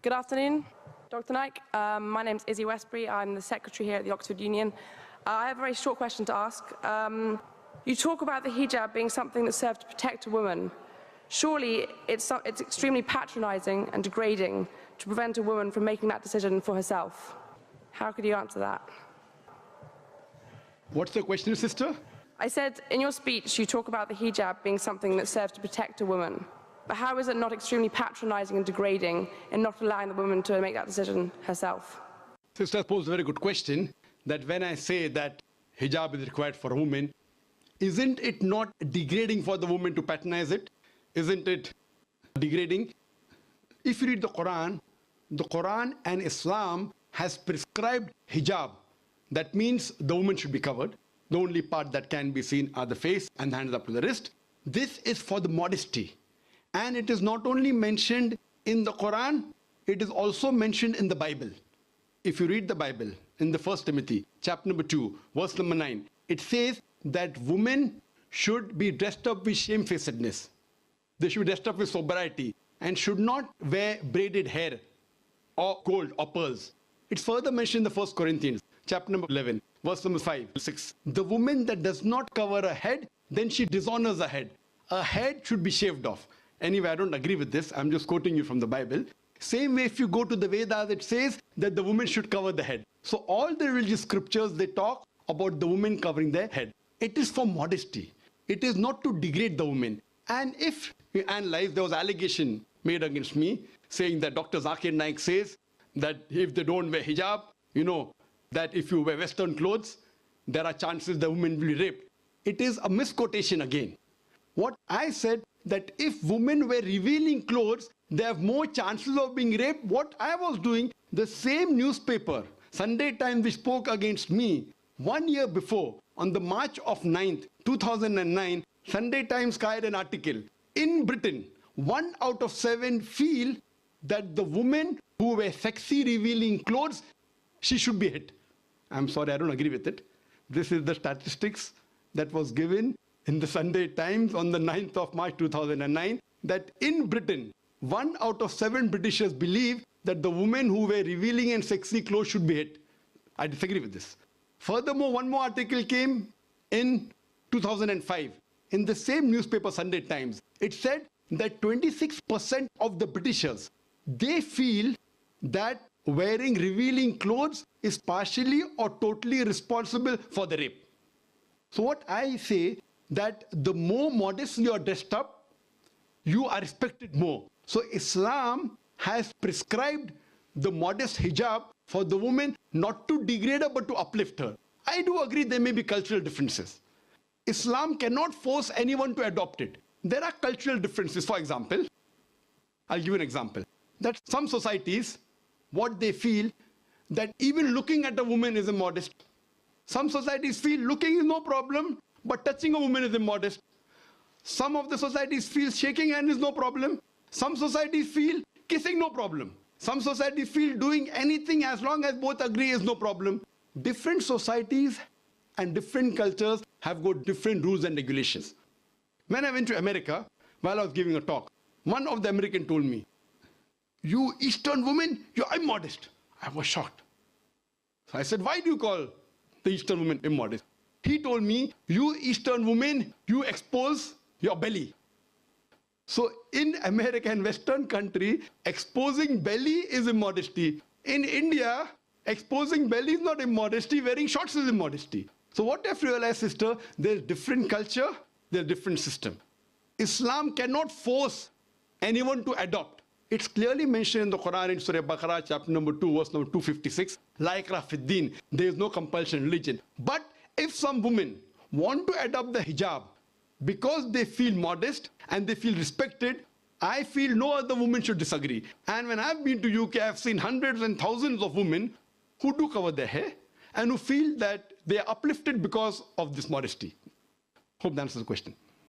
Good afternoon, Dr. Naik. My name's Izzy Westbury. I'm the secretary here at the Oxford Union. I have a very short question to ask. You talk about the hijab being something that serves to protect a woman. Surely it's extremely patronising and degrading to prevent a woman from making that decision for herself. How could you answer that? What's the question, sister? I said, in your speech, you talk about the hijab being something that serves to protect a woman. But how is it not extremely patronising and degrading in not allowing the woman to make that decision herself? Sister posed a very good question, that when I say that hijab is required for a woman, isn't it not degrading for the woman to patronize it? Isn't it degrading? If you read the Quran and Islam has prescribed hijab. That means the woman should be covered. The only part that can be seen are the face and the hands up to the wrist. This is for the modesty. And it is not only mentioned in the Quran, it is also mentioned in the Bible. If you read the Bible in the 1 Timothy, chapter number 2, verse number 9, it says that women should be dressed up with shamefacedness. They should be dressed up with sobriety and should not wear braided hair or gold or pearls. It's further mentioned in the 1 Corinthians, chapter number 11, verse number 5, 6. The woman that does not cover her head, then she dishonors her head. Her head should be shaved off. Anyway, I don't agree with this. I'm just quoting you from the Bible. Same way, if you go to the Vedas, it says that the woman should cover the head. So all the religious scriptures, they talk about the woman covering their head. It is for modesty. It is not to degrade the woman. And if you analyze, there was allegation made against me saying that Dr. Zakir Naik says that if they don't wear hijab, you know, that if you wear Western clothes, there are chances the woman will be raped. It is a misquotation again. What I said, that if women wear revealing clothes, they have more chances of being raped. What I was doing, the same newspaper, Sunday Times, which spoke against me 1 year before, on the March of 9th, 2009, Sunday Times carried an article. In Britain, 1 out of 7 feel that the women who wear sexy revealing clothes, she should be hit. I'm sorry, I don't agree with it. This is the statistics that was given in the Sunday Times on the 9th of March 2009, that in Britain, 1 out of 7 Britishers believe that the women who wear revealing and sexy clothes should be hit. I disagree with this. Furthermore, one more article came in 2005 in the same newspaper, Sunday Times. It said that 26% of the Britishers, they feel that wearing revealing clothes is partially or totally responsible for the rape. So what I say, that the more modestly you are dressed up, you are respected more. So Islam has prescribed the modest hijab for the woman, not to degrade her but to uplift her. I do agree there may be cultural differences. Islam cannot force anyone to adopt it. There are cultural differences. For example, I'll give you an example. That some societies, what they feel, that even looking at a woman is immodest. Some societies feel looking is no problem, but touching a woman is immodest. Some of the societies feel shaking hand is no problem. Some societies feel kissing no problem. Some societies feel doing anything as long as both agree is no problem. Different societies and different cultures have got different rules and regulations. When I went to America, while I was giving a talk, one of the Americans told me, "You Eastern women, you're immodest." I was shocked. So I said, "Why do you call the Eastern women immodest?" He told me, "You Eastern women, you expose your belly." So in America and Western country, exposing belly is immodesty. In India, exposing belly is not immodesty, wearing shorts is immodesty. So what I've realized, sister, there's different culture, there's different system. Islam cannot force anyone to adopt. It's clearly mentioned in the Quran in Surah Baqarah, chapter number 2, verse number 256, La ikrah fid din, there is no compulsion in religion. But if some women want to adopt the hijab because they feel modest and they feel respected, I feel no other woman should disagree. And when I've been to UK, I've seen hundreds and thousands of women who do cover their hair and who feel that they are uplifted because of this modesty. Hope that answers the question.